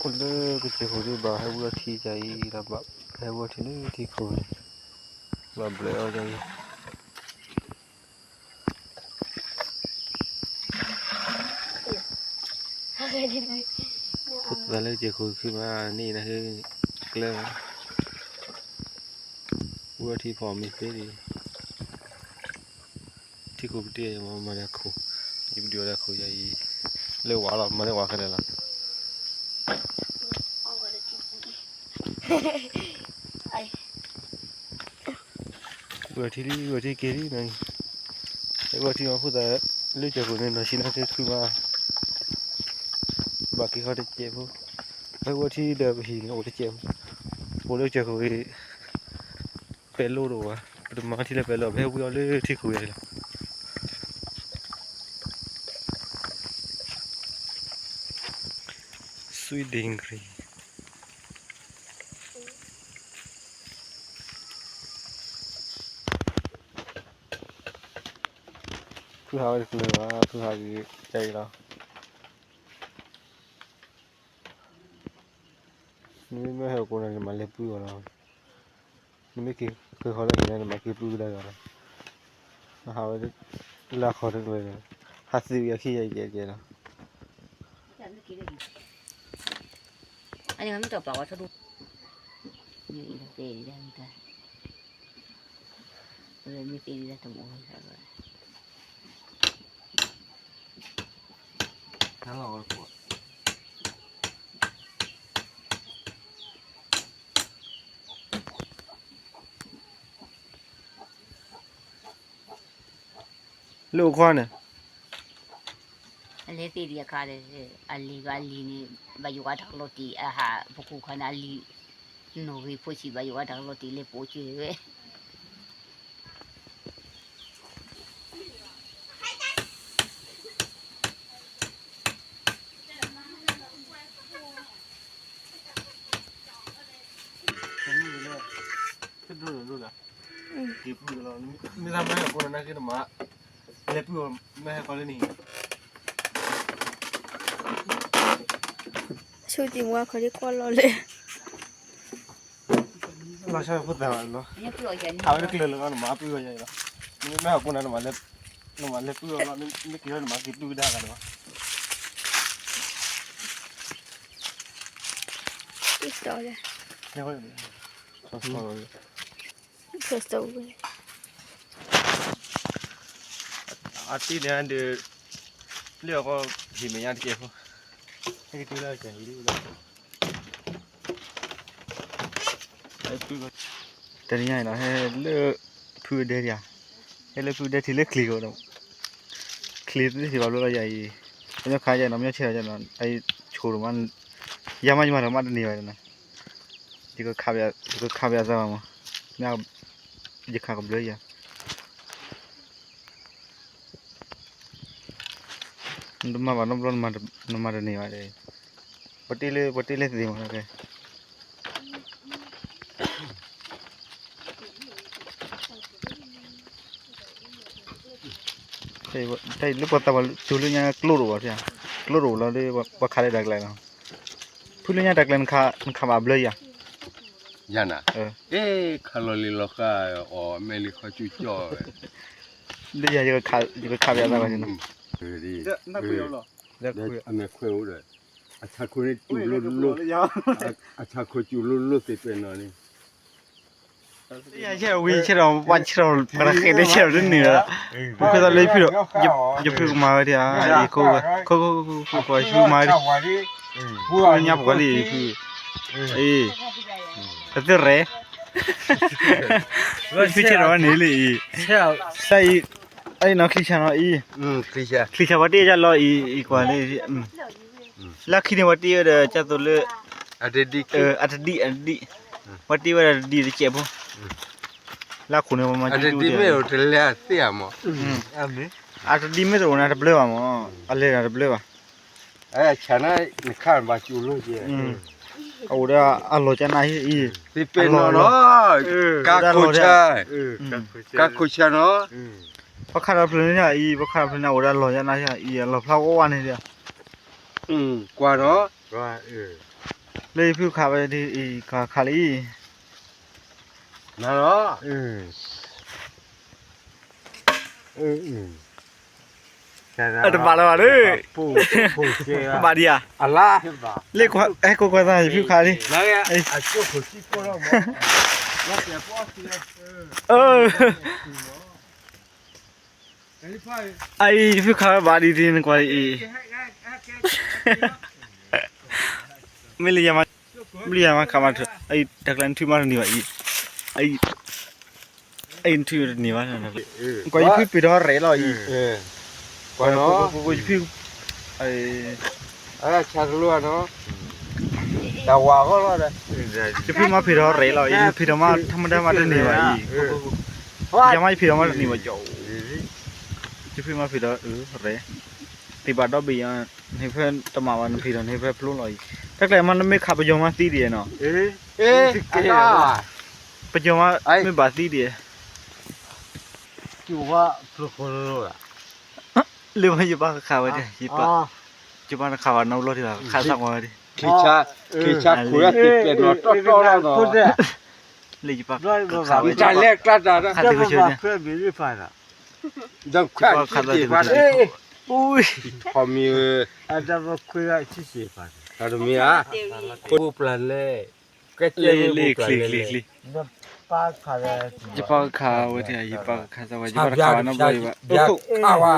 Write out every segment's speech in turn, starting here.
원래 그때 거기 봐 해부가 티자이라 봐 해부가 티는 티코 봐 블레어 자이 Vale je khoi khi ma ni na he clear Ua thi form mi pe di Thi ko ti ma la kho video la kho jai le wa la ma le wa kha la Ua thi ke di nai Ua thi ma phu da le je ko ne na shi na ke khu ma बाकी खा चे वो भाई वो ठीक है भी नहीं वो चे वो लोग चे कोई पहलो रो है पर माँ ठीक है पहलो भाई वो वाले ठीक हुए हैं sweet dingri tu hao được nữa tu hao gì chạy đó Ni me he ko na ma le pu la. Ni me ki ko ho la ni ma ki pu la ga. Ha wa la kho de le. Ha si ya khi ya ye la. Ani ngam to pa wa tho du. Ni ida te ida ta. Ni te ida ta mo ha ba. Na la wa ko. Lo khoan ne Ale te dia kha de ali ga ali ni ba yu ga thak lo ti a ha phu khana ali no vi phu chi ba yu ga thak lo ti le po chi we Ki pu la ni la ma ko na ki ma le pu me ko le ni Su ti mua ko ri ko lo le La sha pu da lo ni pu o ya ni Ha le le lo ma pu ya la Ni me ko na ma le pu lo ni ki ma ki pu da ga lo Ito le Ne ko Questo we Ati ne ande le ko hi me ya ke ko Cái thứ là cái gì đó. Cái này nó hay lơ phu đây à. Hay lơ phu đây thì lơ click rồi đâu. Click thì bảo luôn là vậy. Nó khai ra nó mới chơi ra nó ai chùa mà ya mà nó mà đi vậy nè. Chỉ có khai ra sao mà. Nào chỉ khai có blur ya. Mà bảo nó mà đi vậy. Patile thì mà cái Đây lúc bắt đầu chú lưu nhà cloro vậy à cloro là đi bắt khai đặc lại nào chú lưu nhà đặc lại khá bả bơi à Yana kaloli loka o meli khachu cho đi giờ cái khai bây giờ vậy nó đi nó khuya rồi ame khweu rồi acha ko ni tu lo acha ko chu lo te pe no ni Ya che wi che ro wa che ro para che de che ro ni la ko da le phi ro je phi ma dia ai ko phi ma di ko nya ko li phi te re lo phi che ro ni li sai ai nó khi nó y khi vào đi ra lo y quả này là khi nào đi ở cho tôi le adedi vào đi vào đi chạy không là khu này mà adedi me hotel ya siamo adedi me rồi na ble mà alle na ble à ai chana ni khan ba chu lo je au da allo cha nai y ti pe no ka ko cha no bắt khăn áp lên nha, bắt khăn áp lên nào, ora lo nha, này, lo phao có quan này đi. Qua đó ว่าเลยฟิวขาไปที่ขาลี นั่นเหรออะบาละบาเด้อ ปูเจ้า บาดิอ่ะ อัลลาห์ เลขก็กว่าได้ฟิวขาลี แล้วไอ้เจ้าคนที่ก็เราว่าแต่พ่อเสียไอ้ฟิวขาบาดิที่นึงกว่าไม่เลยมาขามาไอ้ดักลันที่มานี่ว่าไอ้ที่นี่ว่านะกว่าฟิวไปดอเรลอีกว่าเนาะกว่าฟิวไอ้ชาลัวเนาะแต่ว่าก็รอดเลย จะฟิวมาฟิดอเรลอีฟิดอมาธรรมดามาได้นี่ว่ายังไม่ฟิดอมานี่ว่าจ้าจะฟิวมาฟิดอเรติบาดอบีอ่ะให้เพิ่นตะมาวันฟิดอให้เพิ่นพลุลอยตักแต่มันไม่ขับไปยงมาตีดีเนาะอัลลาห์ไปยงมาไม่บาตีดีจู่ว่าพลุคนรู้ล่ะเรื่องให้อยู่บ้านข่าวไว้ดิยิบปะอยู่บ้านข่าวน้ำรถดีกว่าข่าวสักวันดิคิชาคุยติดเป็นรถต้อแล้วเนาะเลยยิบปะข่าวไว้ ใจแรกกระดาษนะ ข่าวที่เขาเชื่อเนี่ย เพื่อนมีที่ฝ่ายน่ะดังข่าวที่ฝ่ายอุ้ยพอมีอาจจะมาคุยที่สิฝ่ายถ้ามีอ่ะผู้ปลันเลยก็เจอผู้ปลันเลยป้าข่าวยิบปะข่าวไว้ที่ยิบปะข่าวสักวันยิบปะข่าวน้ำรถดีกว่าข่าวอ่ะ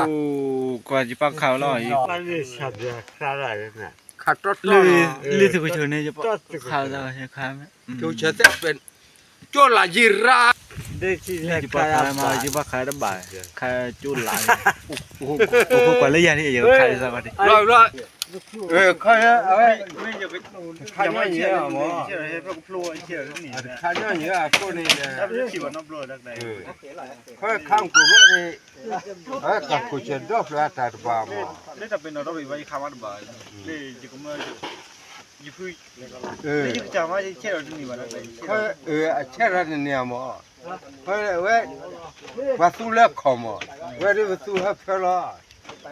กว่ายิบปะข่าวแล้วอีก มันนี่ชัดเลยข่าวอะไรเนี่ยข่าวต้นเลยที่เขาเชื่อเนี่ยยิบปะข่าวจะใช่ข่าวไหมเขาเชื่อแต่เป็นโจรละยีราได้ที่แรกยิบปะข่าวมายิบปะข่าวดับบ่ายข่าวจุดหลายโอ้โหกว่าเลยยังนี่เยอะข่าวสักวันดิร้อยข่าวเอาไว้ไม่จะไปข่าวไม่เยอะหมอเชื่อให้พวกพลูเชื่อที่นี่ข่าวเยอะคนนี้เนี่ยแล้วจะขี่วันน้ำโปรดักไหนข่าวข้างกูว่านี่กับกูเชื่อดอกแล้วแต่บ้าหมอนี่จะเป็นเราไปว่าข่าวดับบ่ายนี่จะก็มายิบนี่จะมาเชื่อที่นี่วันไหนข่าวเชื่อที่นี่หมอข่าวเว้ยว่าสู้เลิกขโมยเว้ยนี่ว่าสู้ให้เพลอ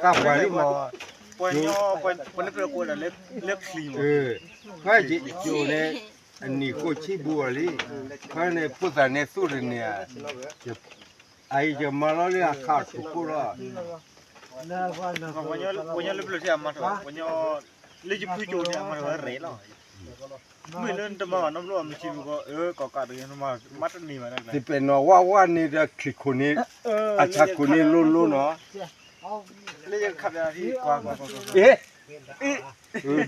กับไว้หมอปนย่อปนเปลือกกูน่ะเล็กคลีมข่าวอยู่ในอันนี้กูชิบัวลี่ข่าวในพุทธเนี่ยสู้เนี่ยไอ้จะมาแล้วเนี่ยขาดทุกข์แล้ววันนี้เล็บเลือดที่อามาถอะวันนี้เล็บผู้โจเนี่ยอามาถอะเร่แล้วไม่เล่นแต่มาน้ำร้อนมันชิมก็ก็กัดเลยน้ำมามัดนี่มาได้ที่เป็นว่านี่จะคลิกคนนี้อาชาคนนี้ลุ้นเนาะเล่นขับยาที่กว่า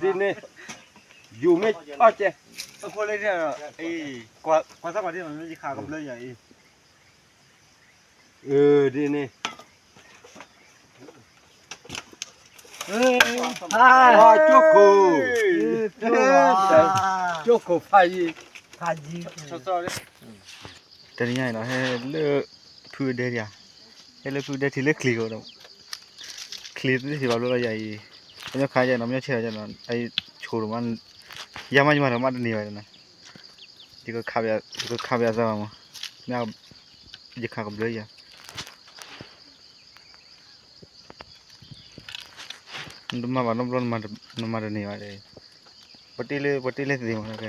ที่นี่อยู่ไม่พอใจคนเล่นเนี่ยกว่าสักวันที่มันไม่ได้ขากับเลยใหญ่ที่นี่จุกคูพายีแต่นี่ไงเนาะให้เลือกพูดได้ยังให้เลือกพูดได้ที่เลือกคลิกเอาเนาะคลิกนี่สิบาลูกใหญ่อันนี้ขายใหญ่เนาะไม่ใช่ใหญ่เนาะไอ้โชว์มันยามันมาทำมาดีไว้นะที่ก็ขับยาซะมั้งเนี่ยจะขับกับเลยยังนุ่มมาบ้านนุ่มร้อนมานุ่มมาเรื่องนี้ว่าเลยปฏิเลสิดีมั้งโอเค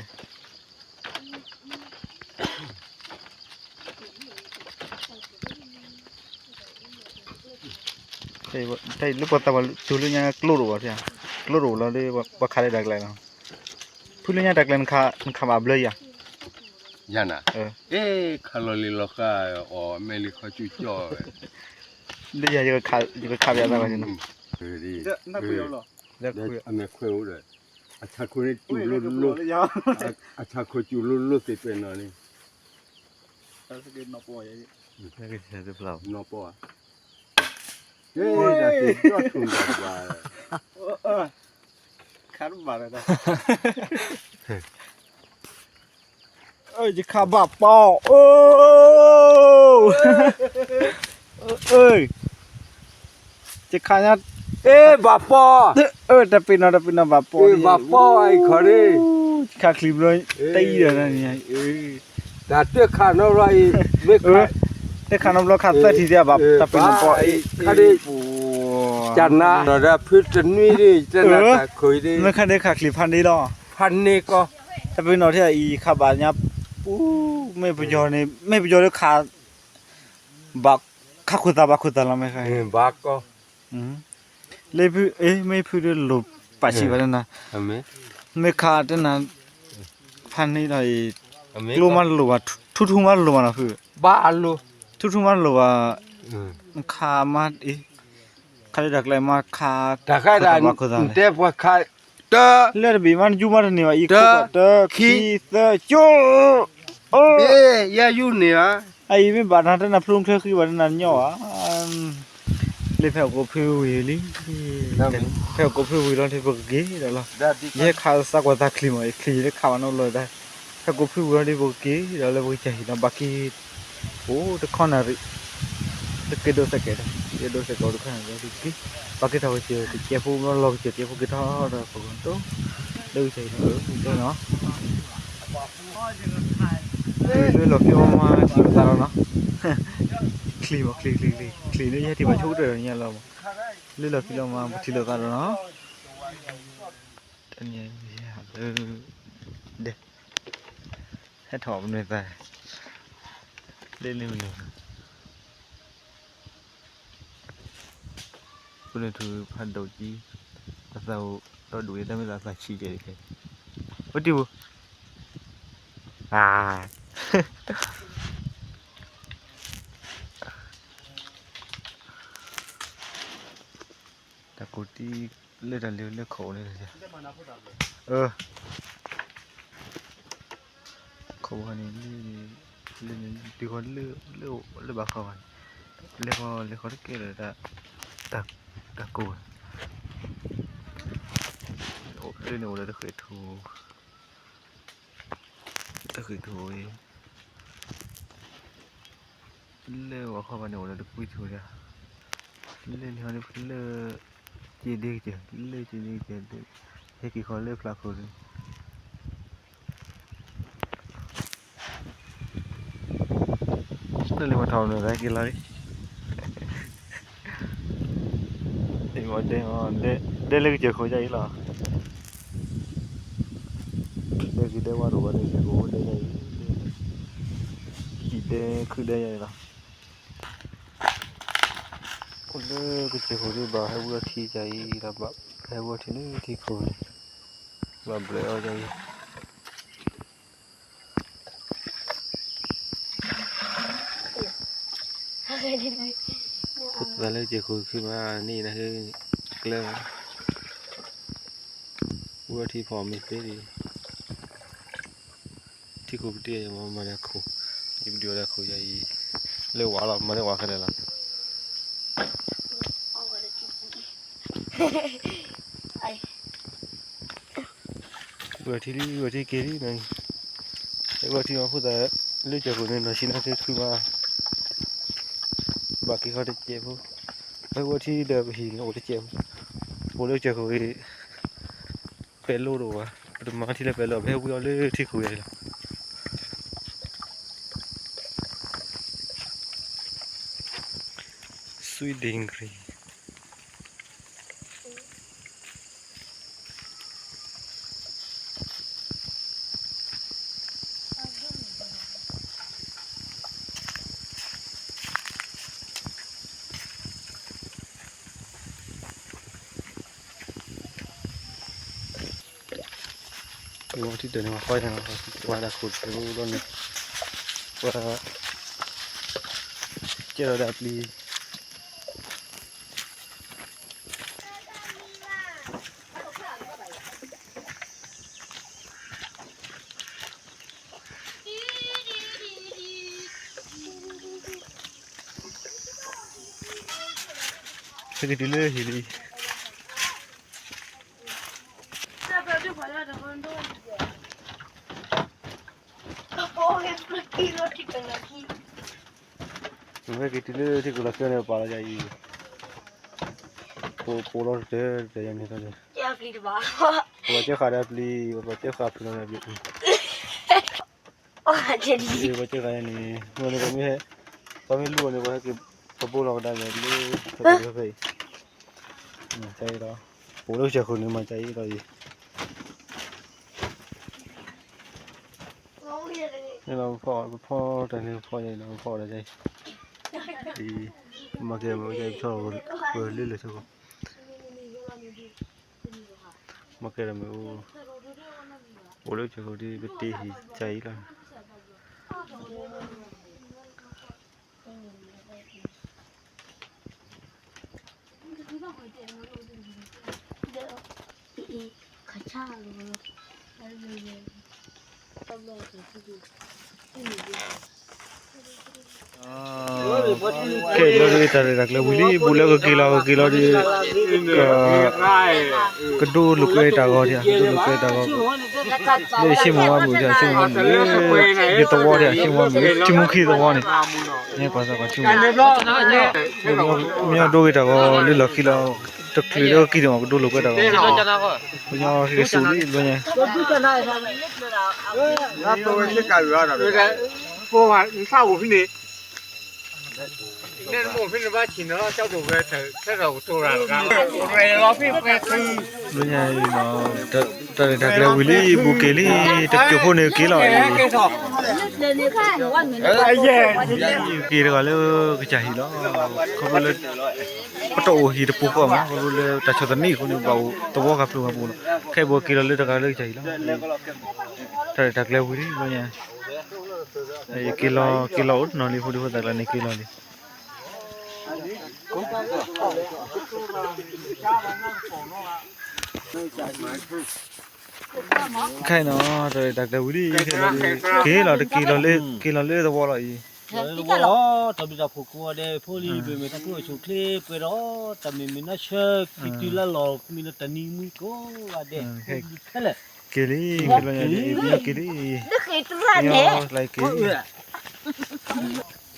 ใช่ลูกปัตตาบจูลุยังกลัวรู้ว่าใช่กลัวรู้แล้วเลยว่าขาได้ดักเลยนะพูดเรื่องดักเลยข้ามาเบลย์ยันน่ะข้าลอลิล็อกอ่ะอ๋อเมลิข้าจุดจ่อเดี๋ยวจะข้าไปอะไรกันนะดีนักคุยเหรอนักคุยไม่คุยเลยอาชาคุยจูลุอาชาคุยจูลุติดเป็นอะไรนี่สกินนอปอยนี่สกินเสร็จแล้วนอปอยจะติดยอดทุนแบบว่าขาดบาดเลยนะจะขาบาปป่อจะขายัดบาปอแต่เป็นบาปอไอ้คนนี้ขาคลิปเลยตีเดี๋ยวนั่นไงแต่เตื้อขาโนไรไม่แต่ขาน้ำร้อนขาดแต่ทีเดียวแบบแต่เป็นบาปคดี จันนะเราได้พืชจะนี่ดิจะน่าจะคุยดิ ไม่คันได้ขาคลิปพันนี้หรอ พันนี่ก็ ถ้าเป็นนอที่อีขาบาญับอู้ไม่ประโยชน์นี่ไม่ประโยชน์เลยขาบักขาคุตาบักคุตาละไม่ใคร บากก็ เลยพี่ไม่พูดเลยหลบปัจฉิบันนะ อเม ไม่ขาดนะพันนี้เลย อเม ลูมันหลบทุกมันหลบนะพี่ บ้าลู ทุกมันหลบขามาขาได้ดักเลยมาขา ถ้าใครได้เต็มว่าใครเตอ เลือดบีมันยูมันนี่ว่าอีกเตอขี้เตอจูโอ้ อย่าอยู่เนี่ย ไอ้ไม่บาดนั้นนะพรุ่งเธอคือวันนั้นย่อเลยแผ่วก็พิววิลิแผ่วก็พิววิลอนที่บกเกย์แล้วล่ะเย่ข้าวสักวันตาคลีมาคลีได้ข้าวนั่นเลยได้แผ่วก็พิววิลอนที่บกเกย์แล้วเลยบกใจนะบักกี้โอ้ตะคอนอะไรตะเกดสักเกดเกดสักเกดข้างแล้วที่กี้บักกี้ทำเชื่อที่เจ้าผู้มันลองเชื่อเจ้าผู้กินท่อแล้วพวกนั้นโตดูใจเนาะเลยหลอกที่มาที่ตาเราเนาะคลีนี่แค่ที่มาชุดเดียวเนี่ยเราเลยหลอกที่เรามาที่เราตาเราเนาะอันนี้เด็กให้ถอดมันเลยไปเล่นๆเลยคุณถือพันดอกจีเราดูได้ไม่ละสายชีเจเลยวัดดิวตะกูที่เลือดเลือดเขาเลยจ้ะเขาอันนี้เลือดที่คนเลือดบาเขาอันเลือดเขาที่เกลือตะกูโอ้เลือดหนูเลยตะเคยทูเลือดว่าเขาวันหนูเลยตะกุยทูจ้ะเลือดเขาเนี่ยเลือดจีดีจ้ะเลือดจีดีจ้ะให้กี่คนเลือดพลาโคเลยเลือดมาทำอะไรกี่ล้านไอ้หมอเด้เลือดเจอเขาใจหรอเด็กได้ว่ารู้ว่าเด็กโง่ได้ไงคิดได้คือได้ยังไงล่ะคนเลิกก็จะคุยบ้าให้วัวที่ใจระบาดให้วัวที่นี่ที่คุยบ้าเบลอใจพูดไปเลยจะคุยขึ้นมานี่นะคือเกลือวัวที่พอไม่เป็นที่คุยเดียวมาเนี่ยคุยยิบเดียวแล้วคุยยัยเลี้ยวว่าเราไม่ได้ว่าแค่ไหนล่ะวัวที่เกลี่นั่นวัวที่มาพูดแต่เรื่องจากคนนั้นชินะที่คือมาบางทีเขาได้เจ็บวัวที่เดินไปหินเขาได้เจ็บวัวเรื่องจากคนเป็นโรคหรือวะประมาณที่เราเป็นโรคให้วัวเรื่องที่คุยอะไรSweet Dingri. Yung dito na makoy na wala ko pero doon para kira dapli Sige dulu hili. मैं कितने थी गुलाब ने पाला जाई पोलो से जाने का क्या फ्लीट बा बच्चे खा रहे प्ली बच्चे खा पी रहे अभी ओ जल्दी ये बच्चे खाए नहीं मैंने कमी है कमी लू ने कहा कि पप्पू लौटा गया ले भाई ใจเราปูเลือกเจอคนนึงมาใจเราดีนี่เราพ่อแต่นี่พ่อใหญ่เราพ่อได้ใจดีมาเก็บมาใจชอบเลื่อนเลยทุกคนมาเก็บมาปูเลือกเจอคนที่เป็นตีใจเราโอเคเราดูตาเด็กเลยวิลลี่บุลก็กิโลดีก็ดูลูกเลยตากอดีดูลูกเลยตากอเลยชิมว่าบุญชิมว่าเดี๋ยวตัวเดียวชิมว่าชิมขี้ตัวนี่เนี่ยภาษาก็ชิมมีดูตากอเลยลักกิโลตะคลีก็กินมาดูลูกเลยตากอคุณยอเรียสูรีด้วยเนี่ย那都是干啥的？不玩，你上午去你。那我平时把请到小组个这个做了个，对，老皮不吃。ด้วยเนี่ยเนาะตาเด็กเลยวิลลี่บุกเกลี่ตะเกียบพวกนี้กี่หล่อกี่ก็เลยก็จะหิล้อเขาก็เลยปะโตหิตะปูก็มาเขาเลยตาชดนี่คนนี้เบาตัวกับตัวปูแค่บุกกี่เลยตะก็เลยจะหิล้อตาเด็กเลยวิลลี่ด้วยเนี่ยไอ้กิโลอุดนอลีพูดตาเลยกิโลลีใครเนาะตาเด็กเลยวิลลี่กี่หล่อเลยตัวอะไรLo tapi dah pukul ada poli beme tapi coklat pero tapi mina shak kitila lo mina tani mu ko ada. Hele. กิลี่เนี่ยกิลี่เนี่ยไลค์กิลี่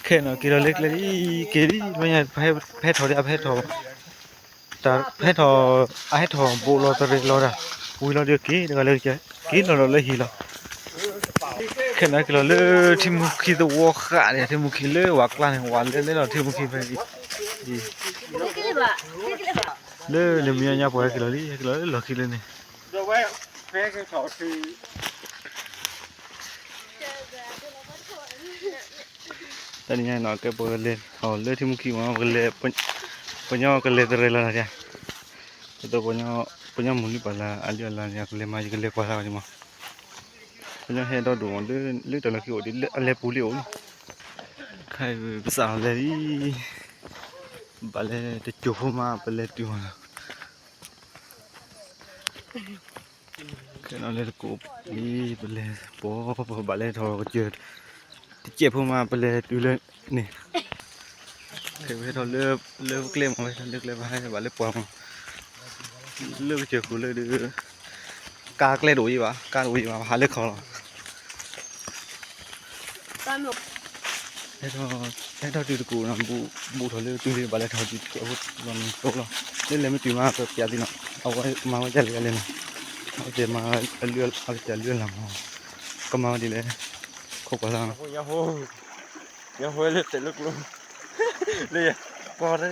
แค่เนาะกิโลเล็กเลยกิลี่มันยังแพ้ถอดแพ้ถอแต่แพ้ถอให้ถอปูรอตะเล็กรอดปุยรอเดียวกี่เดี๋ยวเลยจะกี่รอเลยหิลแค่นั้นกิโลเลยที่มุขีตัวขาเนี่ยที่มุขีเลยว่ากลางวันเลยเราที่มุขีไปเลยเนี่ยมีอะไรพอกิโลเลยหลักกิโลเนี่ยตอนนี้เนาะก็เปิดเลยเอาเลยที่มุขีมาก็เลยปัญญาก็เลยตะเรละนะจ๊ะตัวปัญญามุนีปะละอันเดียวละเนี่ยก็เลยมาก็เลยกว่าซะจังมั้ยปัญญาเฮ็ดดอกเลยตะละขี้โอดิอะไรปูลิโอใครภาษาเลยบัลเลตะจูฟมาบัลเลติมาcái nó lên cục đi bên lên bố bà lên thò chưa chẹp hôm mà bên lên đi lên nè cái bên thò lơ lên mà lơ lên hai bà lên quăng lơ chưa cứ lơ đưa cá lên đuổi bà hà lên khó thế thôi đi cụ làm bu thò lơ đi bà lên thò đi chẹp làm tốt rồi lên mới tìm mà cái gì nóเอาไว้มาไว้จะเล่นเอาเดี๋ยวมาเลื่อนเอาจะเลื่อนหลังก็มาดีเลยครบกว่าแล้วอย่าโหเลยแต่ลึกเลยพอได้